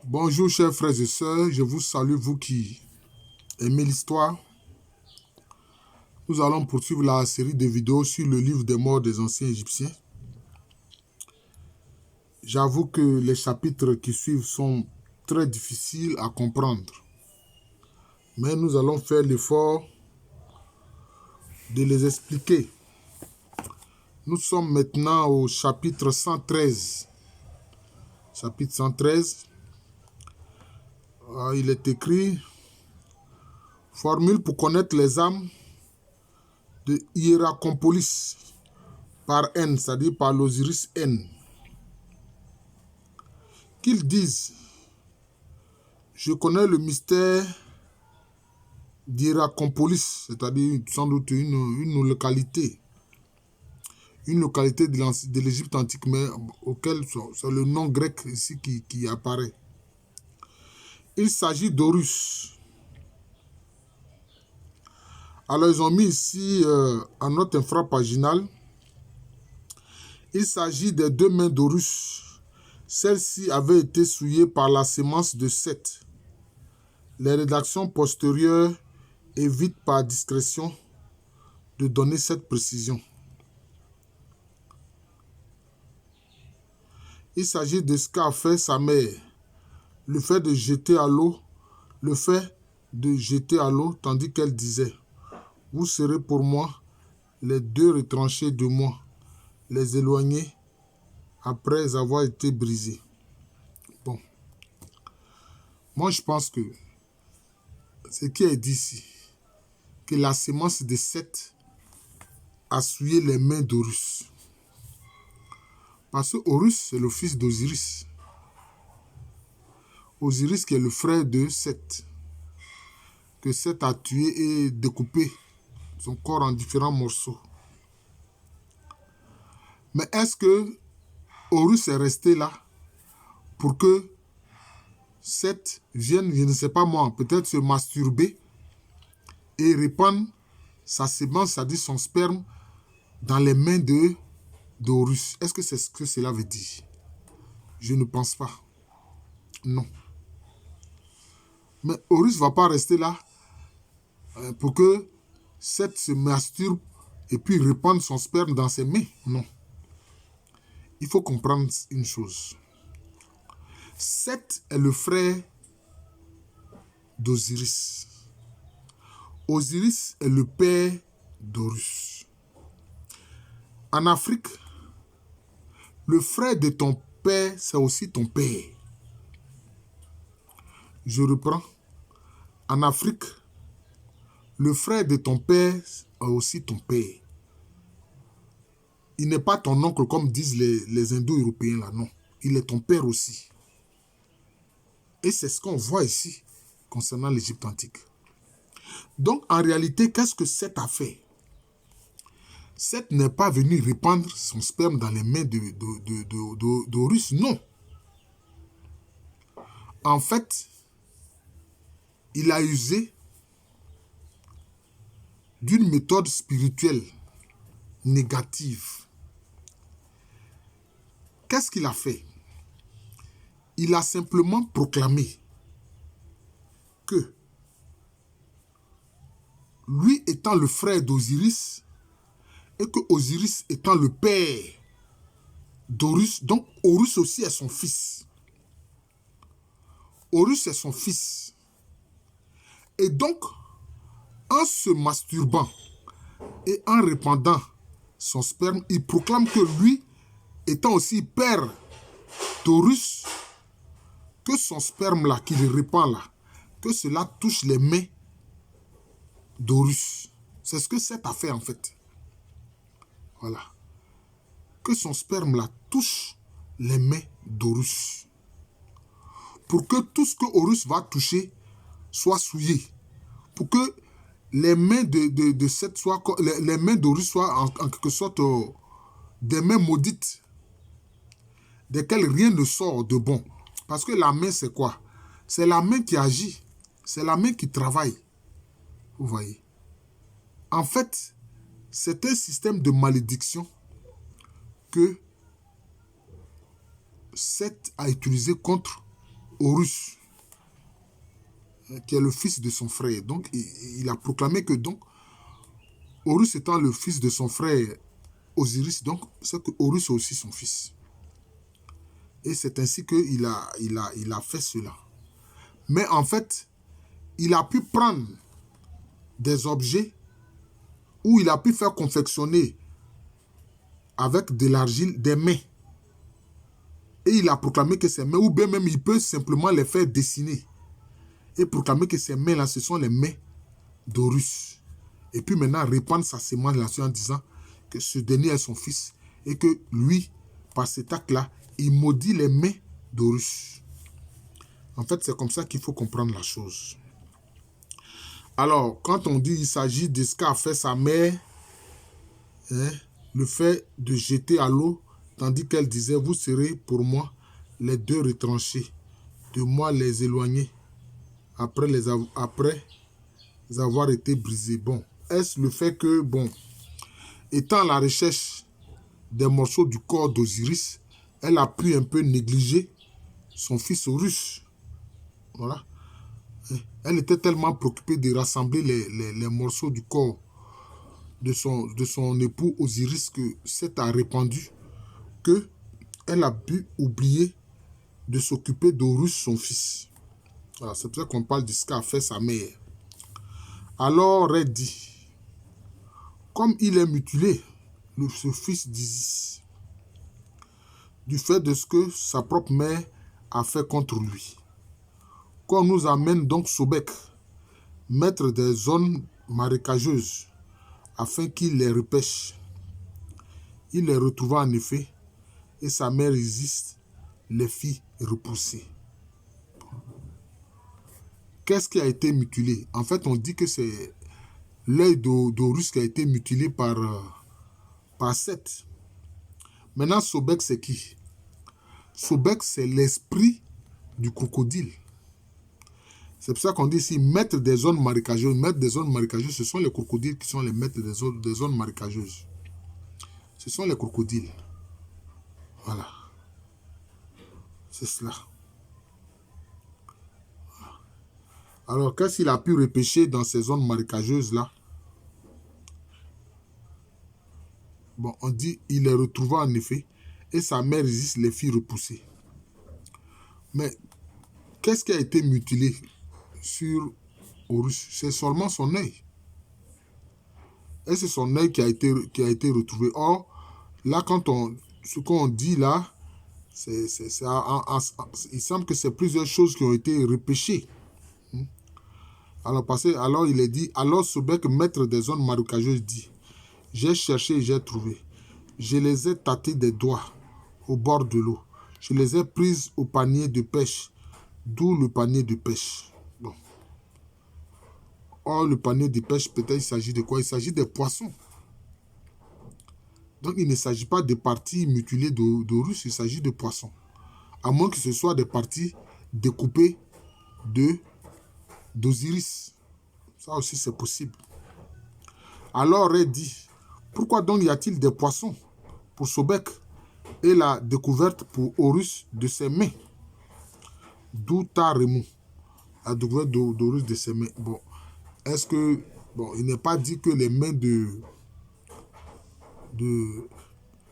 Bonjour chers frères et sœurs, je vous salue, vous qui aimez l'histoire. Nous allons poursuivre la série de vidéos sur le livre des morts des anciens Égyptiens. J'avoue que les chapitres qui suivent sont très difficiles à comprendre. Mais nous allons faire l'effort de les expliquer. Nous sommes maintenant au chapitre 113. Chapitre 113. Il est écrit « Formule pour connaître les âmes de Hiéracompolis par N, c'est-à-dire par l'Osiris N. Qu'ils disent, je connais le mystère d'Hiéracompolis, c'est-à-dire sans doute une localité de l'Égypte antique, mais auquel c'est le nom grec ici qui apparaît. Il s'agit d'Horus. Alors, ils ont mis ici, en note infrapaginale, il s'agit des deux mains d'Horus. Celle-ci avait été souillée par la sémence de Seth. Les rédactions postérieures évitent par discrétion de donner cette précision. Il s'agit de ce qu'a fait sa mère. Le fait de jeter à l'eau, tandis qu'elle disait, « Vous serez pour moi les deux retranchés de moi, les éloignés après avoir été brisés. » Bon. Moi, je pense que ce qui est dit ici, que la sémence de Seth a souillé les mains d'Horus. Parce que Horus, c'est le fils d'Osiris. Osiris qui est le frère de Seth, que Seth a tué et découpé son corps en différents morceaux. Mais est-ce que Horus est resté là pour que Seth vienne, je ne sais pas moi, peut-être se masturber et répandre sa sémence, c'est-à-dire son sperme, dans les mains d'Horus? Est-ce que c'est ce que cela veut dire? Je ne pense pas. Non. Mais Horus ne va pas rester là pour que Seth se masturbe et puis répande son sperme dans ses mains. Non. Il faut comprendre une chose. Seth est le frère d'Osiris. Osiris est le père d'Horus. En Afrique, le frère de ton père, c'est aussi ton père. Je reprends. En Afrique, le frère de ton père est aussi ton père. Il n'est pas ton oncle comme disent les Indo-Européens là, non. Il est ton père aussi. Et c'est ce qu'on voit ici concernant l'Égypte antique. Donc, en réalité, qu'est-ce que Seth a fait? Seth n'est pas venu répandre son sperme dans les mains d'Horus, non. En fait, il a usé d'une méthode spirituelle négative. Qu'est-ce qu'il a fait? Il a simplement proclamé que lui étant le frère d'Osiris et que Osiris étant le père d'Horus, donc Horus aussi est son fils. Horus est son fils. Et donc, en se masturbant et en répandant son sperme, il proclame que lui, étant aussi père d'Horus, que son sperme là, qu'il répand là, que cela touche les mains d'Horus. C'est ce que Seth a fait en fait. Voilà. Que son sperme là touche les mains d'Horus. Pour que tout ce que Horus va toucher soit souillé. Pour que les mains de Seth soient, les mains d'Horus soient en quelque sorte des mains maudites, desquelles rien ne sort de bon. Parce que la main, c'est quoi? C'est la main qui agit. C'est la main qui travaille. Vous voyez? En fait, c'est un système de malédiction que Seth a utilisé contre Horus, qui est le fils de son frère. Donc, il a proclamé que donc, Horus étant le fils de son frère Osiris, donc, c'est que Horus est aussi son fils. Et c'est ainsi qu'il a fait cela. Mais en fait, il a pu prendre des objets où il a pu faire confectionner avec de l'argile des mains. Et il a proclamé que ces mains, ou bien même il peut simplement les faire dessiner. Et proclamer que ces mains-là, ce sont les mains d'Horus. Et puis maintenant, répandre sa sémence là-dessus en disant que ce dernier est son fils. Et que lui, par cet acte-là, il maudit les mains d'Horus. En fait, c'est comme ça qu'il faut comprendre la chose. Alors, quand on dit qu'il s'agit de ce qu'a fait sa mère, le fait de jeter à l'eau, tandis qu'elle disait, vous serez pour moi les deux retranchés, de moi les éloignés, après avoir été brisés. Bon, est-ce le fait que, bon, étant à la recherche des morceaux du corps d'Osiris, elle a pu un peu négliger son fils Horus. Voilà. Elle était tellement préoccupée de rassembler les morceaux du corps de son époux Osiris que c'est a répandu que elle a pu oublier de s'occuper d'Horus, son fils. Voilà, c'est pour ça qu'on parle de ce qu'a fait sa mère. Alors elle dit, comme il est mutilé, ce fils d'Isis, du fait de ce que sa propre mère a fait contre lui, qu'on nous amène donc Sobek, maître des zones marécageuses, afin qu'il les repêche. Il les retrouva en effet, et sa mère Isis les fit repousser. Qu'est-ce qui a été mutilé? En fait, on dit que c'est l'œil d'Horus qui a été mutilé par Seth. Maintenant, Sobek, c'est qui? Sobek, c'est l'esprit du crocodile. C'est pour ça qu'on dit ici, maître des zones marécageuses. Maître des zones marécageuses, ce sont les crocodiles qui sont les maîtres des zones marécageuses. Ce sont les crocodiles. Voilà. C'est cela. Alors, qu'est-ce qu'il a pu repêcher dans ces zones marécageuses-là? Bon, on dit, il les retrouva en effet, et sa mère Isis les fit repousser. Mais, qu'est-ce qui a été mutilé sur Horus? C'est seulement son œil. Et c'est son œil qui a été retrouvé. Or, là, ce qu'on dit là, il semble que c'est plusieurs choses qui ont été repêchées. Alors il est dit, alors Sobek, maître des zones marécageuses, dit, j'ai cherché et j'ai trouvé. Je les ai tâtées des doigts au bord de l'eau. Je les ai prises au panier de pêche, d'où le panier de pêche. Bon. Or, le panier de pêche, peut-être il s'agit de quoi? Il s'agit des poissons. Donc, il ne s'agit pas des parties mutilées d'Horus, il s'agit de poissons. À moins que ce soit des parties découpées d'Osiris. Ça aussi, c'est possible. Alors, elle dit, pourquoi donc y a-t-il des poissons pour Sobek et la découverte pour Horus de ses mains? D'où Taremu, la découverte d'Horus de ses mains. Bon, est-ce que, bon, il n'est pas dit que les mains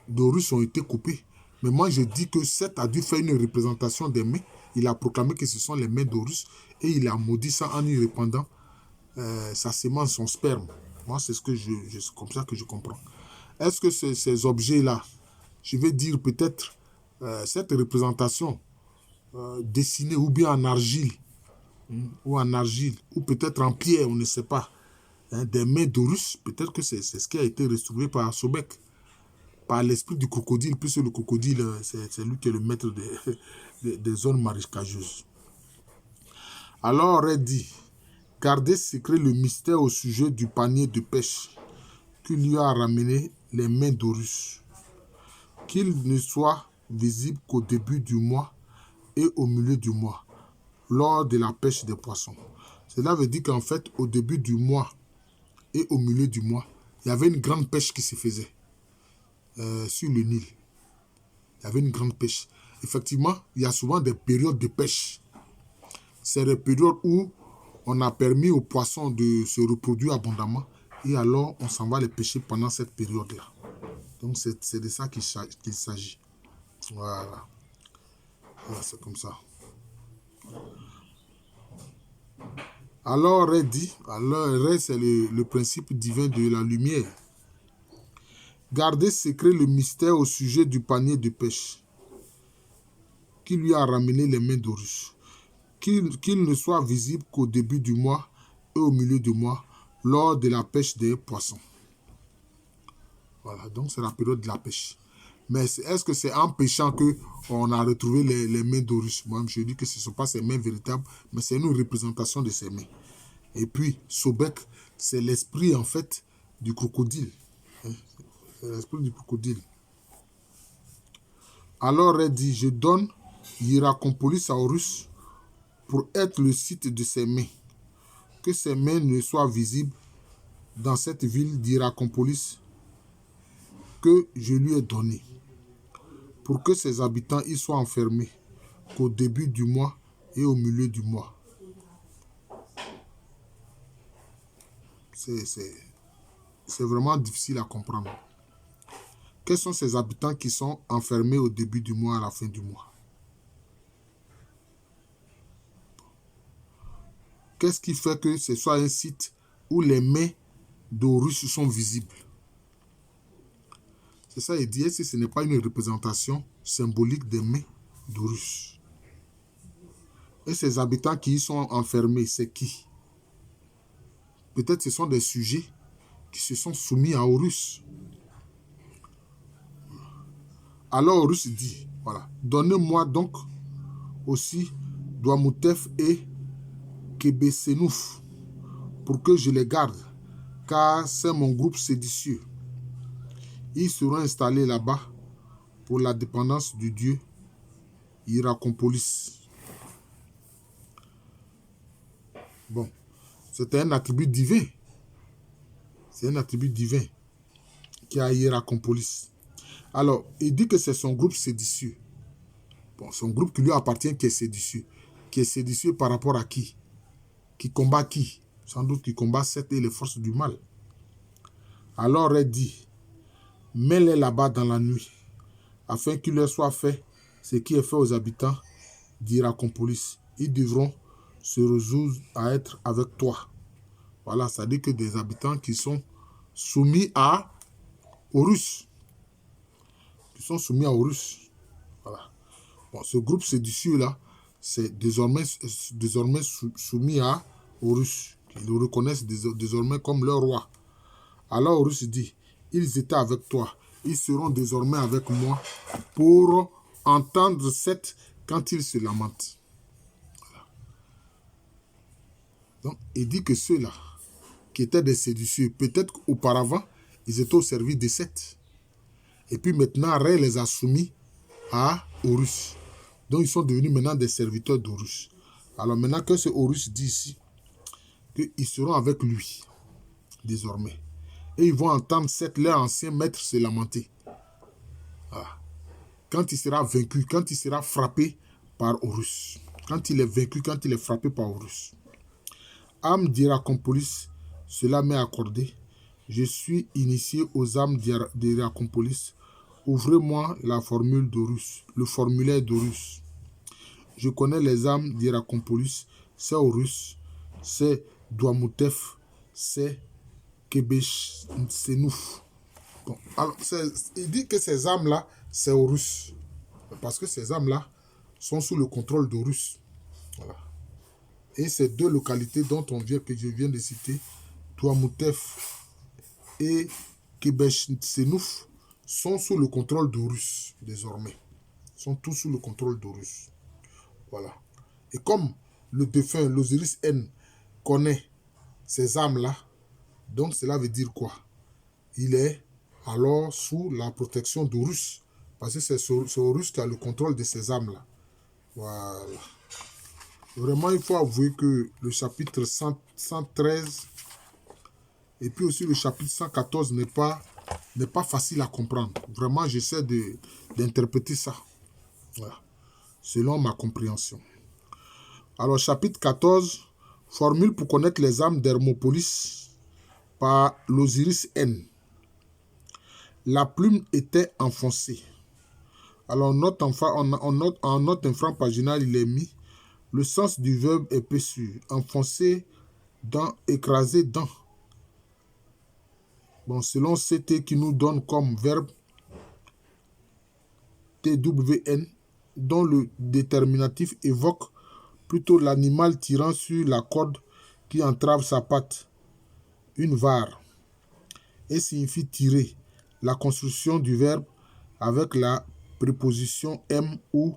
d'Horus ont été coupées. Mais moi, je dis que Seth a dû faire une représentation des mains. Il a proclamé que ce sont les mains d'Horus et il a maudit ça en y répandant sa sémence, son sperme. Moi, c'est comme ça que je comprends. Est-ce que ces objets-là, je vais dire peut-être cette représentation dessinée ou bien en argile, ou peut-être en pierre, on ne sait pas, des mains d'Horus, peut-être que c'est ce qui a été restauré par Sobek, par l'esprit du crocodile, puisque le crocodile, c'est lui qui est le maître des zones marécageuses. Alors, elle dit, gardez secret le mystère au sujet du panier de pêche qui lui a ramené les mains d'Horus, qu'il ne soit visible qu'au début du mois et au milieu du mois, lors de la pêche des poissons. Cela veut dire qu'en fait, au début du mois et au milieu du mois, il y avait une grande pêche qui se faisait sur le Nil. Il y avait une grande pêche. Effectivement, il y a souvent des périodes de pêche. c'est la période où on a permis aux poissons de se reproduire abondamment et alors on s'en va les pêcher pendant cette période-là. Donc c'est de ça qu'il s'agit. Voilà. Voilà, c'est comme ça. Alors, Ré dit, alors Ré, c'est le principe divin de la lumière. Gardez secret le mystère au sujet du panier de pêche qui lui a ramené les mains d'Horus. Qu'il ne soit visible qu'au début du mois et au milieu du mois, lors de la pêche des poissons. Voilà, donc c'est la période de la pêche. Mais est-ce que c'est en pêchant qu'on a retrouvé les mains d'Horus? Moi, je dis que ce ne sont pas ses mains véritables, mais c'est une représentation de ses mains. Et puis, Sobek, c'est l'esprit, en fait, du crocodile. C'est l'esprit du crocodile. Alors, elle dit, je donne Hierakonpolis à Horus pour être le site de ses mains. Que ses mains ne soient visibles dans cette ville d'Hierakonpolis que je lui ai donnée, pour que ses habitants y soient enfermés qu'au début du mois et au milieu du mois. C'est vraiment difficile à comprendre. Quels sont ces habitants qui sont enfermés au début du mois et à la fin du mois? Qu'est-ce qui fait que ce soit un site où les mains d'Horus sont visibles? C'est ça, il dit, si ce n'est pas une représentation symbolique des mains d'Horus. Et ces habitants qui y sont enfermés, c'est qui? Peut-être ce sont des sujets qui se sont soumis à Horus. Alors Horus dit, voilà, donnez-moi donc aussi Douamoutef et Kebesenouf pour que je les garde, car c'est mon groupe séditieux. Ils seront installés là-bas pour la dépendance du dieu Hierakonpolis. Bon, c'est un attribut divin. C'est un attribut divin qui a Hierakonpolis. Alors, il dit que c'est son groupe séditieux. Bon, son groupe qui lui appartient qui est séditieux. Qui est séditieux par rapport à qui? Qui combat qui? Sans doute qui combat Seth et les forces du mal. Alors, elle dit, mets-les là-bas dans la nuit, afin qu'il leur soit fait ce qui est fait aux habitants d'Hierakonpolis. Ils devront se résoudre à être avec toi. Voilà, ça dit que des habitants qui sont soumis à Horus. Qui sont soumis à Horus. Voilà. Bon, ce groupe séditieux-là, c'est désormais soumis à Horus. Ils le reconnaissent désormais comme leur roi. Alors Horus dit, ils étaient avec toi. Ils seront désormais avec moi pour entendre Seth quand il se lamente. Voilà. Donc, il dit que ceux-là, qui étaient des séditieux, peut-être qu'auparavant, ils étaient au service de Seth. Et puis maintenant, Ré les a soumis à Horus. Donc, ils sont devenus maintenant des serviteurs d'Horus. Alors maintenant que ce Horus dit ici, qu'ils seront avec lui, désormais. Et ils vont entendre Seth, leur ancien maître, se lamenter. Voilà. Quand il sera vaincu, quand il sera frappé par Horus. Quand il est vaincu, quand il est frappé par Horus. Âme d'Hierakonpolis, cela m'est accordé. Je suis initié aux âmes d'Hierakonpolis. Ouvrez-moi la formule d'Horus, le formulaire d'Horus. Je connais les âmes d'Hierakonpolis. C'est Horus, c'est Douamoutef, c'est Kebesenouf. Bon, alors, il dit que ces âmes-là, c'est Horus. Parce que ces âmes-là sont sous le contrôle d'Horus. Voilà. Et ces deux localités que je viens de citer, Douamoutef et Kebesenouf, sont sous le contrôle d'Horus, désormais. Sont tous sous le contrôle d'Horus. Voilà. Et comme le défunt, l'Osiris N, connaît ces âmes-là, donc cela veut dire quoi? Il est alors sous la protection d'Horus. Parce que c'est Horus qui a le contrôle de ces âmes-là. Voilà. Vraiment, il faut avouer que le chapitre 113 et puis aussi le chapitre 114 n'est pas facile à comprendre. Vraiment, j'essaie d'interpréter ça. Voilà. Selon ma compréhension. Alors, chapitre 14, formule pour connaître les âmes d'Hermopolis par l'Osiris N. La plume était enfoncée. Alors, en note infrapaginale, il est mis le sens du verbe est péchu, enfoncé dans, écrasé dans. Bon, selon CT qui nous donne comme verbe TWN, dont le déterminatif évoque plutôt l'animal tirant sur la corde qui entrave sa patte, une vare, et signifie tirer. La construction du verbe avec la préposition M ou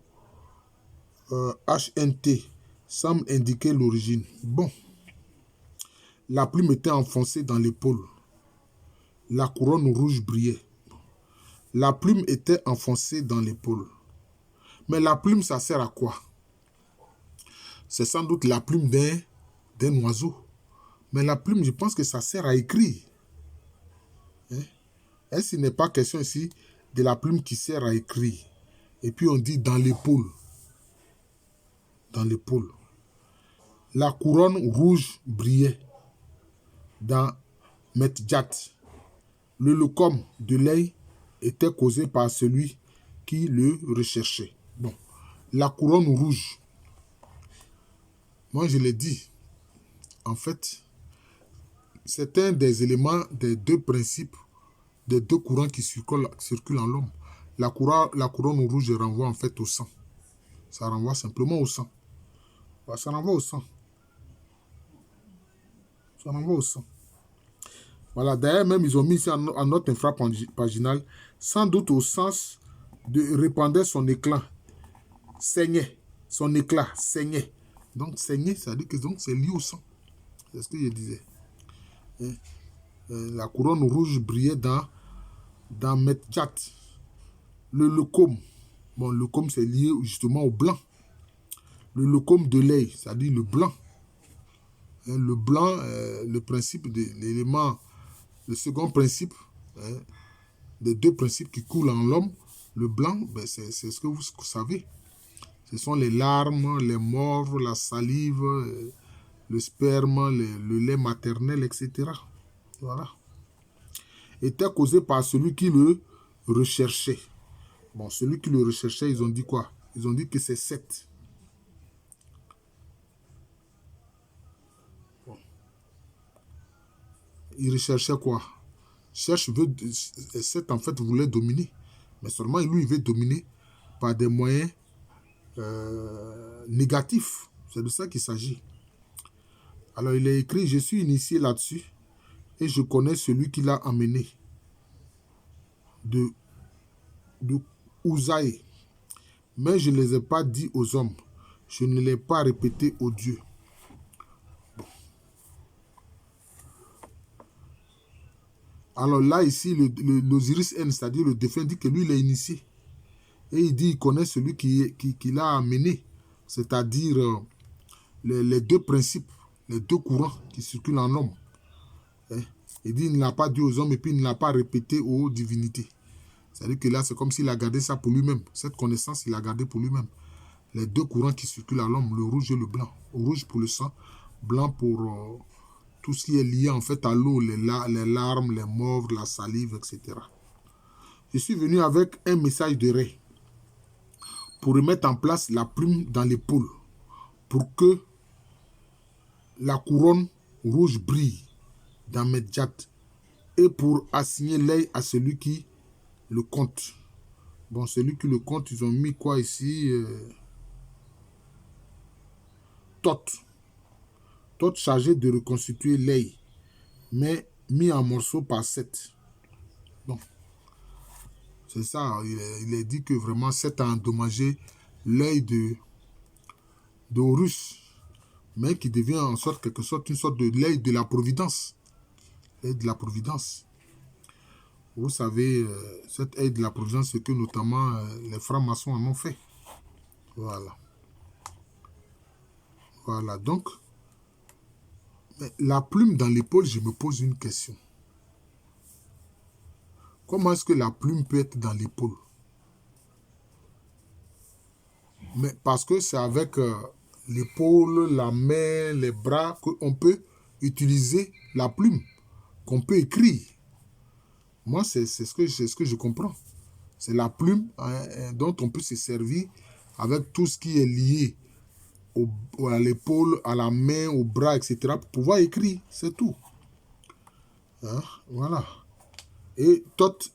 HNT semble indiquer l'origine. Bon, la plume était enfoncée dans l'épaule. La couronne rouge brillait. La plume était enfoncée dans l'épaule. Mais la plume, ça sert à quoi? C'est sans doute la plume d'un oiseau. Mais la plume, je pense que ça sert à écrire. Est-ce qu'il n'est pas question ici de la plume qui sert à écrire? Et puis on dit dans l'épaule. Dans l'épaule. La couronne rouge brillait dans Medjat. Le locum de l'œil était causé par celui qui le recherchait. Bon, la couronne rouge. Moi, je l'ai dit. En fait, c'est un des éléments des deux principes, des deux courants qui circulent en l'homme. La couronne rouge renvoie en fait au sang. Ça renvoie simplement au sang. Ça renvoie au sang. Ça renvoie au sang. Voilà, d'ailleurs, même ils ont mis ici en note infrapaginale, sans doute au sens de répandait son éclat, saignait, son éclat saignait. Donc, saigner, ça veut dire que c'est lié au sang. C'est ce que je disais. La couronne rouge brillait dans Medjat. Le leucome. Bon, le leucome, c'est lié justement au blanc. Le leucome de l'œil, c'est-à-dire le blanc. Le blanc, le principe de l'élément, le second principe, des deux principes qui coulent en l'homme, le blanc, ben c'est ce que vous savez. Ce sont les larmes, les morts, la salive, le sperme, le lait maternel, etc. Voilà. Était causé par celui qui le recherchait. Bon, celui qui le recherchait, ils ont dit quoi? Ils ont dit que c'est Seth. Bon. Il recherchait quoi? Seth, en fait, voulait dominer. Mais seulement, lui, il veut dominer par des moyens négatifs. C'est de ça qu'il s'agit. Alors, il est écrit, je suis initié là-dessus et je connais celui qui l'a amené de Uzaï. Mais je ne les ai pas dit aux hommes. Je ne l'ai pas répété aux dieux. Bon. Alors là, ici, l'Osiris N, c'est-à-dire le défunt, dit que lui, il est initié. Et il dit, il connaît celui qui l'a amené. C'est-à-dire les deux principes, les deux courants qui circulent en homme. Il dit, il ne l'a pas dit aux hommes et puis il ne l'a pas répété aux divinités. C'est-à-dire que là, c'est comme s'il a gardé ça pour lui-même. Cette connaissance, il a gardé pour lui-même. Les deux courants qui circulent en l'homme, le rouge et le blanc. Rouge pour le sang, blanc pour tout ce qui est lié en fait à l'eau, les larmes, les morts, la salive, etc. Je suis venu avec un message de Ré pour remettre en place la plume dans l'épaule, pour que la couronne rouge brille dans Medjat et pour assigner l'œil à celui qui le compte. Bon, celui qui le compte, ils ont mis quoi ici? Tot. Tot chargé de reconstituer l'œil, mais mis en morceaux par Seth. Bon, c'est ça. Il est dit que vraiment Seth a endommagé l'œil d'Horus, mais qui devient en sorte, quelque sorte, une sorte de l'œil de la providence. L'œil de la providence. Vous savez, cette œil de la providence, c'est que notamment les francs-maçons en ont fait. Voilà. Voilà, donc, la plume dans l'épaule, je me pose une question. Comment est-ce que la plume peut être dans l'épaule? Mais parce que c'est avec l'épaule, la main, les bras, qu'on peut utiliser la plume, qu'on peut écrire. Moi, c'est ce que je comprends. C'est la plume dont on peut se servir avec tout ce qui est lié à l'épaule, à la main, au bras, etc. pour pouvoir écrire. C'est tout. Hein? Voilà. Et Thoth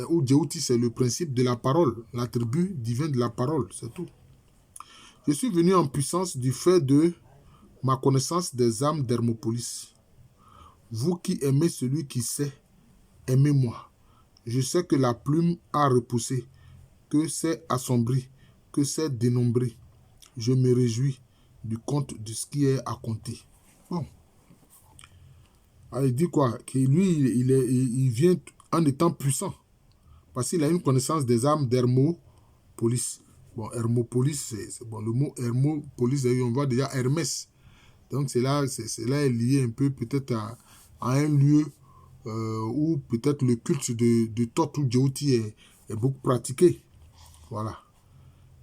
ou Djéouti, c'est le principe de la parole, l'attribut divin de la parole, c'est tout. Je suis venu en puissance du fait de ma connaissance des âmes d'Hermopolis. Vous qui aimez celui qui sait, aimez-moi. Je sais que la plume a repoussé, que c'est assombri, que c'est dénombré. Je me réjouis du compte de ce qui est à compter. Bon. Alors, il dit quoi? Que lui, il vient en étant puissant. Parce qu'il a une connaissance des âmes d'Hermopolis. Bon, Hermopolis, c'est bon. Le mot Hermopolis, on voit déjà Hermès. Donc, c'est là est lié un peu peut-être à un lieu où peut-être le culte de Thoth ou Djéouti est beaucoup pratiqué. Voilà.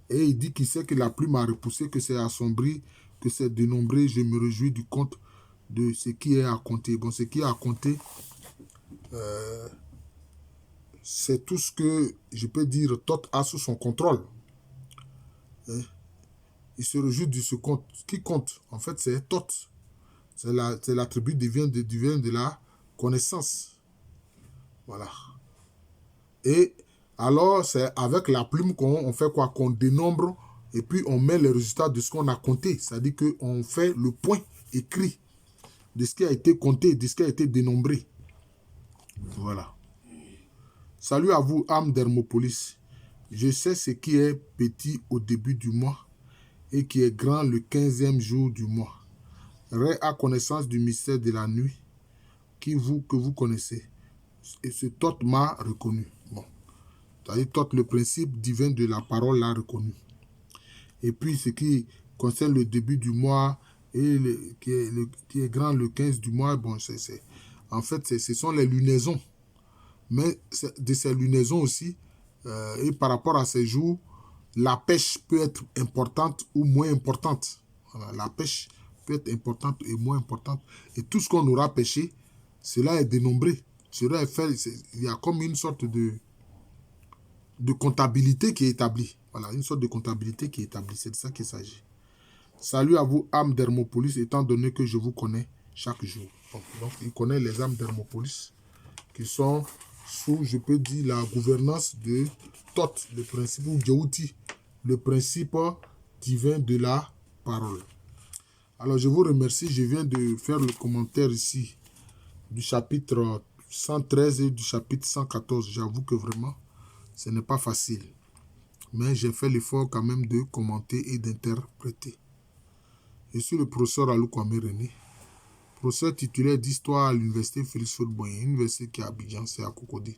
Et il dit qu'il sait que la plume a repoussé, que c'est assombri, que c'est dénombré. Je me réjouis du compte de ce qui est à compter. Bon, ce qui est à compter, c'est tout ce que je peux dire Thoth a sous son contrôle. Hein? Il se réjouit de ce compte. Ce qui compte, en fait, c'est Thoth. C'est l'attribut divin de la connaissance. Voilà. Et alors, c'est avec la plume qu'on fait quoi? Qu'on dénombre et puis on met les résultats de ce qu'on a compté. C'est-à-dire qu'on fait le point écrit de ce qui a été compté, de ce qui a été dénombré. Voilà. Salut à vous, âme d'Hermopolis. Je sais ce qui est petit au début du mois et qui est grand le 15e jour du mois. Ré a connaissance du mystère de la nuit que vous connaissez. Et ce Thoth m'a reconnu. Bon. C'est-à-dire Thoth, le principe divin de la parole, l'a reconnu. Et puis ce qui concerne le début du mois et qui est grand le 15 du mois, bon, en fait, ce sont les lunaisons. Mais de ces lunaisons aussi, et par rapport à ces jours, la pêche peut être importante ou moins importante. Voilà, la pêche peut être importante et moins importante. Et tout ce qu'on aura pêché, cela est dénombré. Cela est fait, il y a comme une sorte de comptabilité qui est établie. Voilà, une sorte de comptabilité qui est établie. C'est de ça qu'il s'agit. Salut à vous, âmes d'Hermopolis, étant donné que je vous connais chaque jour. Bon, donc, il connaît les âmes d'Hermopolis qui sont sous, je peux dire, la gouvernance de Thoth, le principe, ou Djéouti, le principe divin de la parole. Alors, je vous remercie. Je viens de faire le commentaire ici du chapitre 113 et du chapitre 114. J'avoue que vraiment, ce n'est pas facile. Mais j'ai fait l'effort quand même de commenter et d'interpréter. Je suis le professeur Alou Kwame René, professeur titulaire d'histoire à l'université Félix Houphouët-Boigny, université qui est à Abidjan, c'est à Cocody.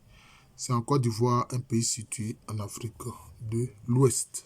C'est en Côte d'Ivoire, un pays situé en Afrique de l'Ouest.